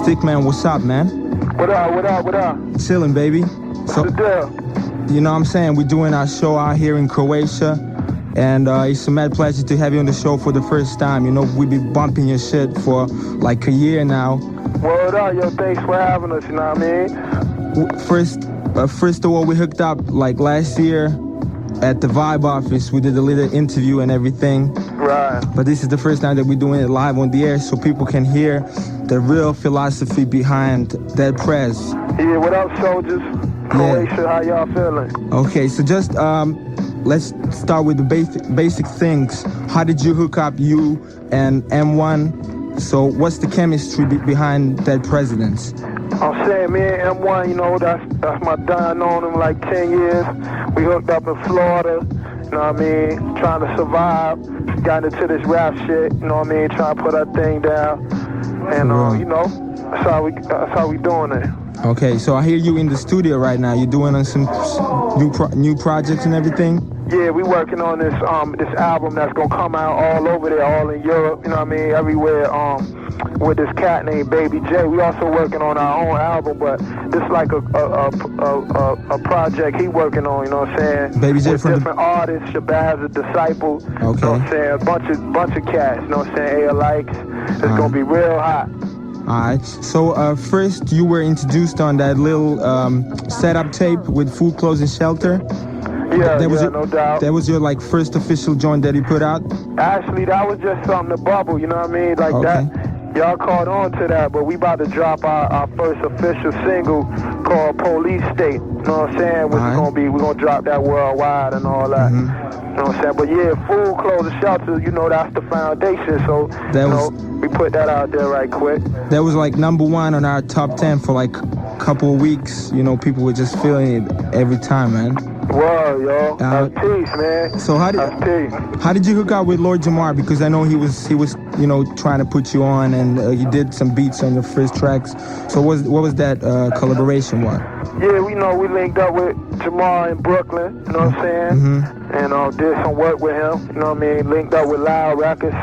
Stick.man, what's up, man? What up? Chilling, baby. What's the deal? You know what I'm saying? We're doing our show out here in Croatia, and it's a mad pleasure to have you on the show for the first time. You know, we be bumping your shit for like a year now. Word up, yo, thanks for having us, you know what I mean? First of all, we hooked up like last year at the Vibe office. We did a little interview and everything. Right. But this is the first time that we're doing it live on the air so people can hear the real philosophy behind that prez. Yeah, what up, soldiers? Croatia, how y'all feeling? Okay, so just let's start with the basic things. How did you hook up, you and M1? So what's the chemistry behind that presidents? I'm saying, me and M1, you know, that's my dad. Known him like 10 years. We hooked up in Florida, you know what I mean, trying to survive. Got into this rap shit, you know what I mean, trying to put our thing down. And, you know, that's how we doing it. Okay, so I hear you in the studio right now. You're doing on some new projects and everything? Yeah, we working on this album that's gonna come out all over there, all in Europe, you know what I mean, everywhere, with this cat named Baby J. We also working on our own album, but this like a project he working on, you know what I'm saying? Baby J with from different artists, Shabazz, a Disciple, okay. You know what I'm saying? A bunch of cats, you know what I'm saying? Likes. It's gonna be real hot. Alright, so first you were introduced on that little setup tape with Food, Clothes, and Shelter. Yeah, no doubt. That was your like first official joint that he put out? Actually, that was just something to bubble, you know what I mean? Like that, y'all caught on to that, but we about to drop our first official single called Police State, you know what I'm saying? Which is gonna be, we're gonna drop that worldwide and all that. You know what I'm saying? But yeah, Food, Clothes, and Shelter, you know, that's the foundation, so, we put that out there right quick. That was like #1 on our top 10 for like a couple of weeks. You know, people were just feeling it every time, man. Whoa, yo. That's peace, man. So how did you hook up with Lord Jamar? Because I know he was you know, trying to put you on, and you did some beats on your first tracks. So what was that collaboration one? Yeah, we linked up with Jamar in Brooklyn, you know what I'm saying? And did some work with him, you know what I mean? Linked up with Loud Records,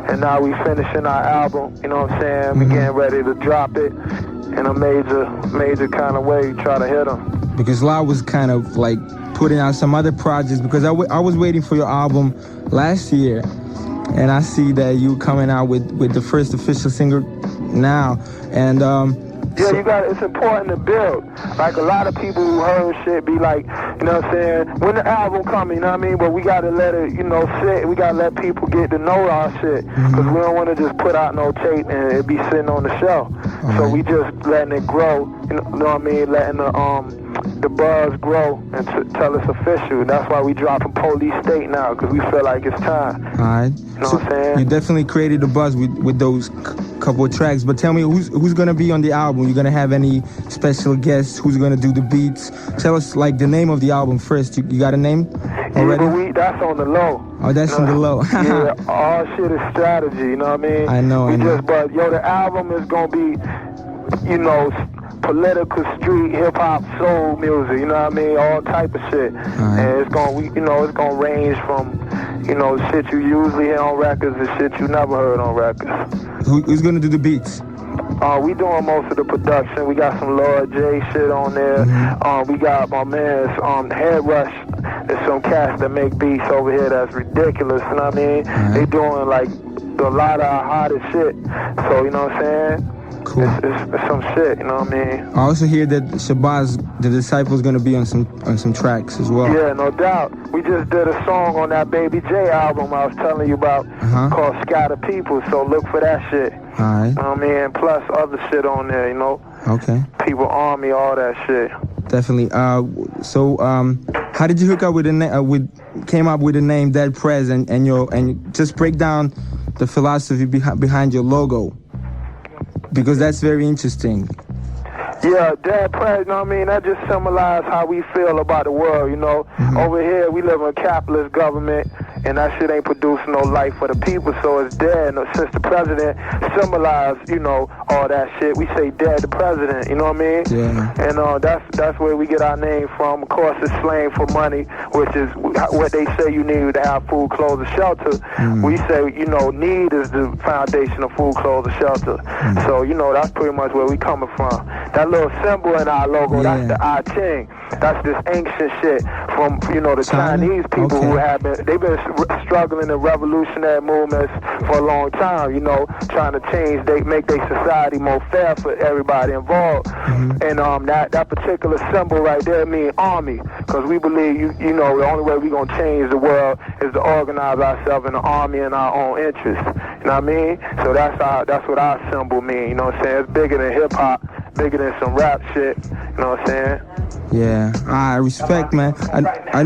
and now we finishing our album, you know what I'm saying? We getting ready to drop it in a major kind of way, try to hit him. Because Loud was kind of like putting out some other projects, because I was waiting for your album last year, and I see that you coming out with the first official single now, and it's important to build. Like a lot of people who heard shit be like, you know what I'm saying, when the album coming, you know what I mean, but we gotta let it, you know, sit, we gotta let people get to know our shit, because we don't want to just put out no tape and it be sitting on the shelf. So we just letting it grow, you know what I mean, letting the buzz grow and tell it's official. That's why we dropping Police State now, because we feel like it's time. Alright. You know what I'm saying? You definitely created a buzz with those couple of tracks, but tell me who's gonna be on the album? You gonna have any special guests? Who's gonna do the beats? Tell us like the name of the album first. You got a name already? Yeah, that's on the low. Oh, that's on the low. Yeah, all shit is strategy, you know what I mean? I know. But the album is gonna be, you know, political, street, hip-hop, soul music, you know what I mean? All type of shit. And it's gonna range from, you know, shit you usually hear on records to shit you never heard on records. Who's gonna do the beats? We doing most of the production. We got some Lord J shit on there. We got my man's Head Rush. There's some cats that make beats over here that's ridiculous, you know what I mean? They doing like a lot of our hottest shit. So, you know what I'm saying? Cool. It's some shit, you know what I mean? I also hear that Shabazz, the Disciple, is gonna be on some tracks as well. Yeah, no doubt. We just did a song on that Baby J album I was telling you about called Scatter People, so look for that shit. Alright. You know what I mean? Plus other shit on there, you know? Okay. People Army, all that shit. Definitely. So how did you hook up with came up with the name Dead Prez and just break down the philosophy behind your logo? Because that's very interesting. Yeah, Dead Prez, you know what I mean? That just symbolizes how we feel about the world, you know? Over here, we live in a capitalist government, and that shit ain't producing no life for the people, so it's dead. And since the president symbolized, you know, all that shit, we say dead the president, you know what I mean? Yeah. And that's where we get our name from. Of course, it's slang for money, which is what they say you need to have food, clothes, and shelter. We say, you know, need is the foundation of food, clothes, and shelter. So, you know, that's pretty much where we coming from. That little symbol in our logo, that's the I Ching. That's this ancient shit from, you know, the Chinese people who have been, they've been struggling in revolutionary movements for a long time, you know, trying to change, make their society more fair for everybody involved. And that particular symbol right there means army, because we believe, you know, the only way we're going to change the world is to organize ourselves in an army in our own interest. You know what I mean? So that's what our symbol means, you know what I'm saying? It's bigger than hip-hop, bigger than some rap shit, you know what I'm saying? Yeah, I respect, man. I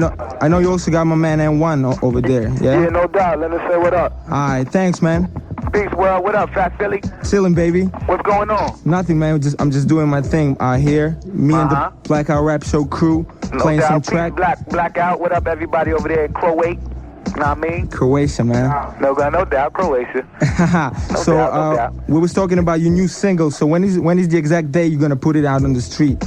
know you also got my man N1 over there. Yeah. Yeah, no doubt. Let us say what up. All right, thanks, man. Peace, world. What up, Fat Philly? Chilling, baby. What's going on? Nothing, man. I'm just doing my thing here. Me and the Blackout Rap Show crew playing some track. Blackout. What up, everybody over there in Croatia? Know what I mean? Croatia, man. No doubt, Croatia. So we was talking about your new single. So when is the exact day you're gonna put it out on the street?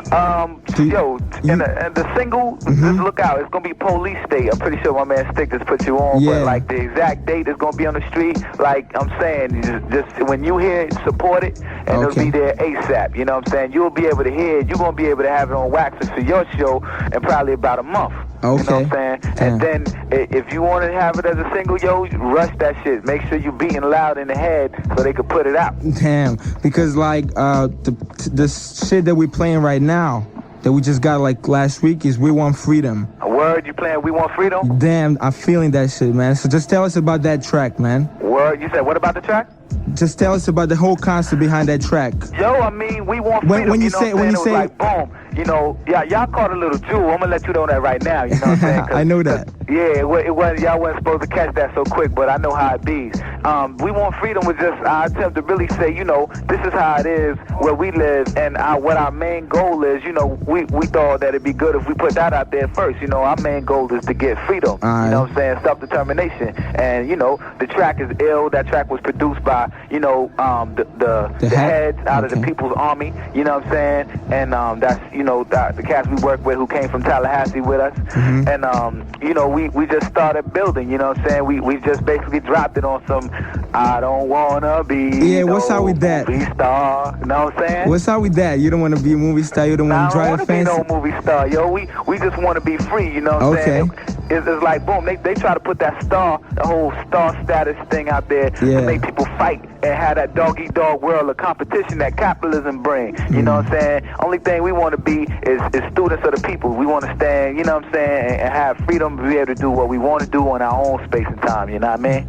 The single, just look out. It's gonna be Police State. I'm pretty sure my man Stick just put you on. But like the exact date is gonna be on the street. Like I'm saying, just when you hear it, support it, and it'll be there ASAP. You know what I'm saying? You'll be able to hear it. You're gonna be able to have it on wax for your show in probably about a month. Okay. You know what I'm saying? And then if you want to have it as a single, rush that shit. Make sure you beating loud in the head so they can put it out. Damn, because like the shit that we're playing right now, that we just got like last week, is We Want Freedom. A word, you playing We Want Freedom? Damn, I'm feeling that shit, man. So just tell us about that track, man. Word, you said what about the track? Just tell us about the whole concept behind that track. Yo, I mean, We Want Freedom. When you say, like, boom. You know, y'all caught a little jewel. I'm gonna let you know that right now. You know what I'm saying? I know that. Yeah, y'all wasn't supposed to catch that so quick, but I know how it be. We Want Freedom was just our attempt to really say, you know, this is how it is where we live, and what our main goal is. You know, we thought that it'd be good if we put that out there first. You know, our main goal is to get freedom. You know what I'm saying? Self-determination. And, you know, the track is ill. That track was produced by, you know, the heads out of the People's Army. You know what I'm saying? And that's, you know, the cats we work with who came from Tallahassee with us. And, you know, we just started building, you know what I'm saying? We just basically dropped it on some, I don't wanna be what's up with that? Movie star, you know what I'm saying? What's up with that? You don't want to be a movie star, you don't want to drive a fancy? I don't want to be no movie star, yo. We just want to be free, you know what I'm saying? It's like, boom, they try to put that the whole star status thing out there to make people fight and have that dog-eat-dog world of competition that capitalism bring. You know what I'm saying? Only thing we want to be is students of the people. We want to stand, you know what I'm saying, and have freedom to be able to do what we want to do on our own space and time, you know what I mean?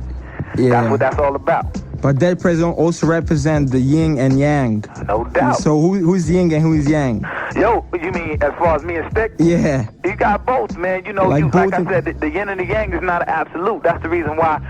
Yeah. That's what that's all about. But that president also represents the yin and yang. No doubt. So who's yin and who's yang? Yo, you mean as far as me and Stick? Yeah. You got both, man. You know, like I said, the yin and the yang is not an absolute. That's the reason why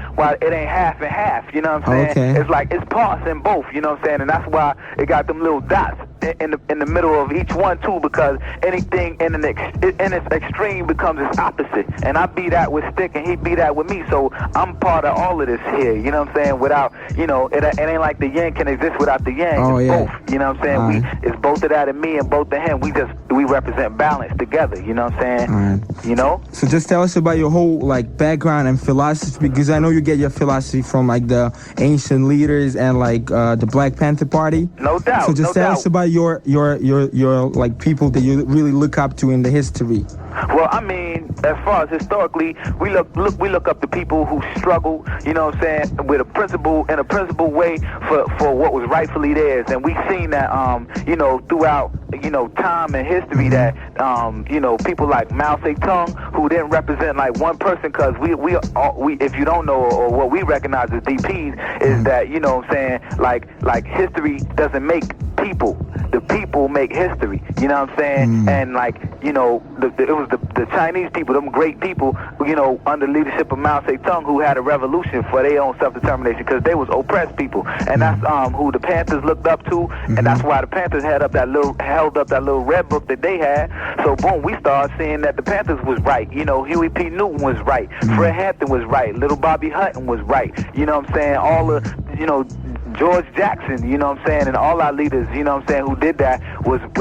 it ain't half and half. You know what I'm saying? Okay. It's like it's parts in both. You know what I'm saying? And that's why it got them little dots in the middle of each one too, because anything in its extreme becomes its opposite. And I be that with Stick, and he be that with me. So I'm part of all of this here. You know what I'm saying? Without, you know, it ain't like the yin can exist without the yang. It's both. You know what I'm saying? It's both of that in me and both of him. We represent balance together. You know what I'm saying? You know? So just tell us about your whole like background and philosophy, because I know you get your philosophy from like the ancient leaders and like the Black Panther Party. No doubt. So just tell us about your like people that you really look up to in the history. Well, I mean, as far as historically, we look up to people who struggle, you know what I'm saying, with a principle way for what was rightfully theirs. And we've seen that, you know, throughout, you know, time and history that, you know, people like Mao Zedong, who didn't represent like one person, because we if you don't know, or what we recognize as DPs, is that, you know what I'm saying, like history doesn't make people. The people make history, you know what I'm saying? And like you know, it was the Chinese people, them great people, you know, under leadership of Mao Zedong, who had a revolution for their own self-determination, because they was oppressed people, and that's who the Panthers looked up to, and that's why the Panthers held up that little red book that they had. So boom, we started seeing that the Panthers was right. You know, Huey P. Newton was right, Fred Hampton was right, Little Bobby Hutton was right. You know what I'm saying? All the, you know, George Jackson, you know what I'm saying, and all our leaders, you know what I'm saying, who did that,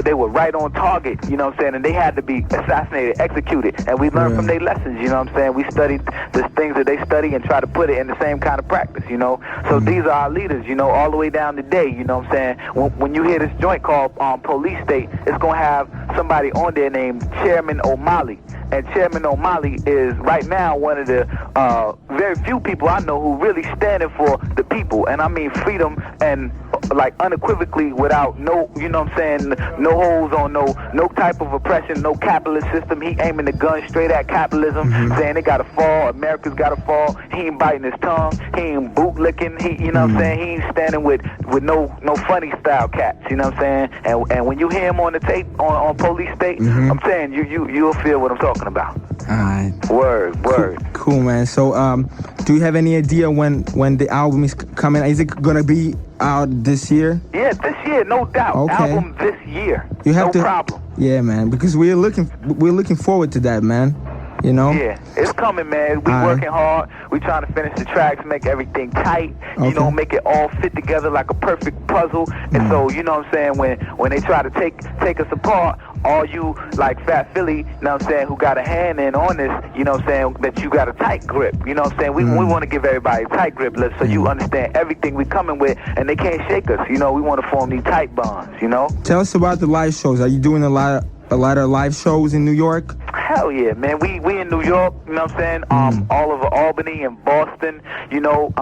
they were right on target, you know what I'm saying, and they had to be assassinated, executed, and we learned from their lessons, you know what I'm saying. We studied the things that they study and try to put it in the same kind of practice, you know. So these are our leaders, you know, all the way down today, you know what I'm saying. When you hear this joint called Police State, it's going to have somebody on there named Chairman O'Malley. And Chairman O'Malley is right now one of the very few people I know who really standing for the people, and I mean freedom, and like unequivocally, without no, you know what I'm saying, no holes on no type of oppression, no capitalist system. He aiming the gun straight at capitalism, saying it gotta fall, America's gotta fall. He ain't biting his tongue, he ain't bootlicking, he, you know what I'm saying, he ain't standing with no funny style cats, you know what I'm saying. And when you hear him on the tape on Police State, I'm saying you'll feel what I'm talking about. All right. Word. Cool, man. So, do you have any idea when the album is coming? Is it gonna be out this year? Yeah, this year, no doubt. Okay. Album this year. You have no problem. Yeah, man. Because we're looking forward to that, man. You know? Yeah, it's coming, man. We working hard. We trying to finish the tracks, make everything tight. You know, make it all fit together like a perfect puzzle. And so, you know what I'm saying, when they try to take us apart, all you like Fat Philly, you know what I'm saying, who got a hand in on this, you know what I'm saying, that you got a tight grip. You know what I'm saying? We want to give everybody a tight grip so you understand everything we coming with, and they can't shake us. You know, we want to form these tight bonds, you know? Tell us about the live shows. Are you doing a lot of live shows in New York? Hell yeah, man. We in New York, you know what I'm saying? All over Albany and Boston, you know,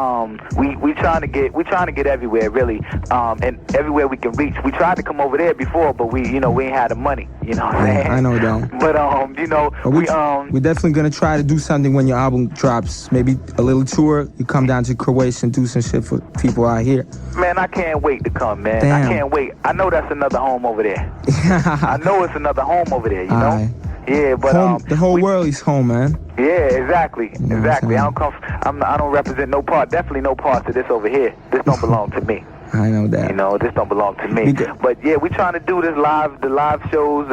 we trying to get everywhere, really. And everywhere we can reach. We tried to come over there before, but we ain't had the money, you know what I'm saying? I know that. But you know, we're definitely gonna try to do something when your album drops. Maybe a little tour. You come down to Croatia and do some shit for people out here. Man, I can't wait to come, man. Damn. I can't wait. I know that's another home over there. I know it's another home over there, you know? Yeah, but home, the whole world is home, man. Yeah, exactly. You know exactly. I don't represent no part, definitely no parts of this over here. This don't belong to me. I know that. You know, this don't belong to me. But yeah, we trying to do this the live shows,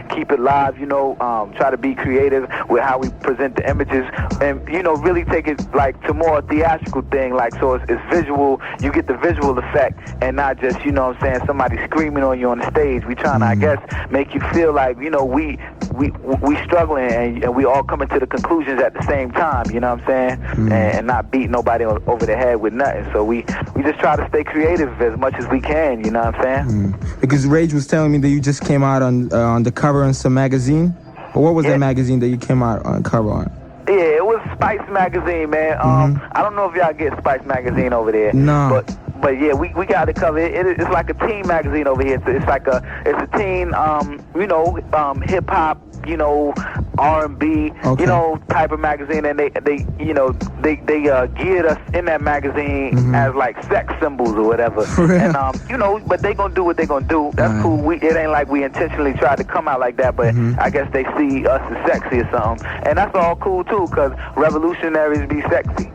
keep it live, you know, try to be creative with how we present the images, and, you know, really take it like to more theatrical thing, like, so it's visual, you get the visual effect, and not just, you know what I'm saying, somebody screaming on you on the stage. We trying to, I guess, make you feel like, you know, we struggling, and we all coming to the conclusions at the same time, you know what I'm saying, and not beat nobody over the head with nothing. So we just try to stay creative as much as we can, you know what I'm saying? Because Rage was telling me that you just came out on the cover on some magazine. Or what was that magazine that you came out on cover on? Yeah, it was Spice Magazine, man. I don't know if y'all get Spice Magazine over there. No. But yeah, we got to cover it. It's like a teen magazine over here. It's a teen, you know, hip hop, you know, R&B, you know, type of magazine, and they geared us in that magazine as like sex symbols or whatever. And you know, but they gonna do what they gonna do. That's cool. It ain't like we intentionally tried to come out like that, but I guess they see us as sexy or something, and that's all cool too, cause revolutionaries be sexy.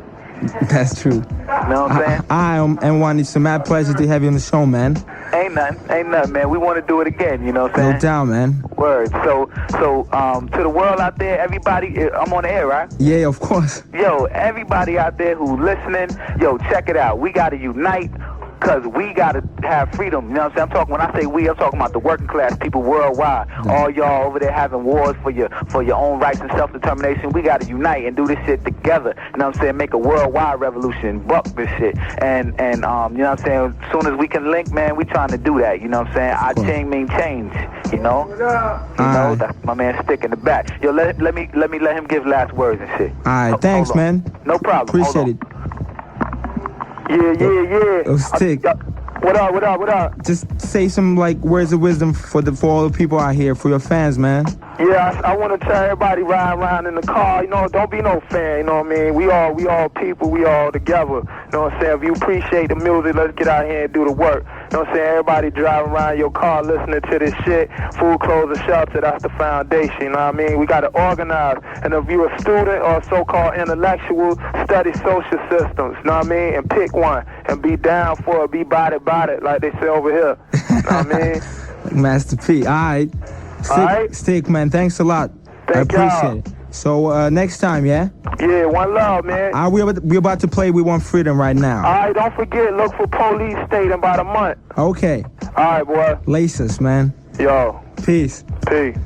That's true. You know what I'm saying? I am M1. It's a mad pleasure to have you on the show, man. Ain't nothing, man. We want to do it again, you know what I'm saying? No doubt, man. Word. So, to the world out there, everybody, I'm on the air, right? Yeah, of course. Yo, everybody out there who listening, yo, check it out. We got to unite, because we got to have freedom. You know what I'm saying? When I say we, I'm talking about the working class people worldwide. All y'all over there having wars for your own rights and self-determination. We got to unite and do this shit together. You know what I'm saying? Make a worldwide revolution. Buck this shit. And you know what I'm saying? As soon as we can link, man, we trying to do that. You know what I'm saying? Our change mean change. You know? You know, that's my man Stick in the back. Yo, let him give last words and shit. All right, thanks, man. No problem. Appreciate it. Yeah. It was Stick. What up? Just say some like words of wisdom for all the people out here, for your fans, man. Yeah, I want to tell everybody riding around in the car, you know, don't be no fan, you know what I mean? We all people, we all together. You know what I'm saying? If you appreciate the music, let's get out here and do the work. You know what I'm saying? Everybody driving around your car listening to this shit. Food, clothes, and shelter, that's the foundation, you know what I mean? We got to organize. And if you're a student or a so-called intellectual, study social systems, you know what I mean? And pick one and be down for it, be about it, like they say over here. You know what I mean? Master P. All right. Stick, man. Thanks a lot. I appreciate it. So next time, yeah? Yeah, one love, man. We're about to play We Want Freedom right now. All right, don't forget, look for Police State in about a month. Okay. All right, boy. Lace us, man. Yo. Peace. Peace.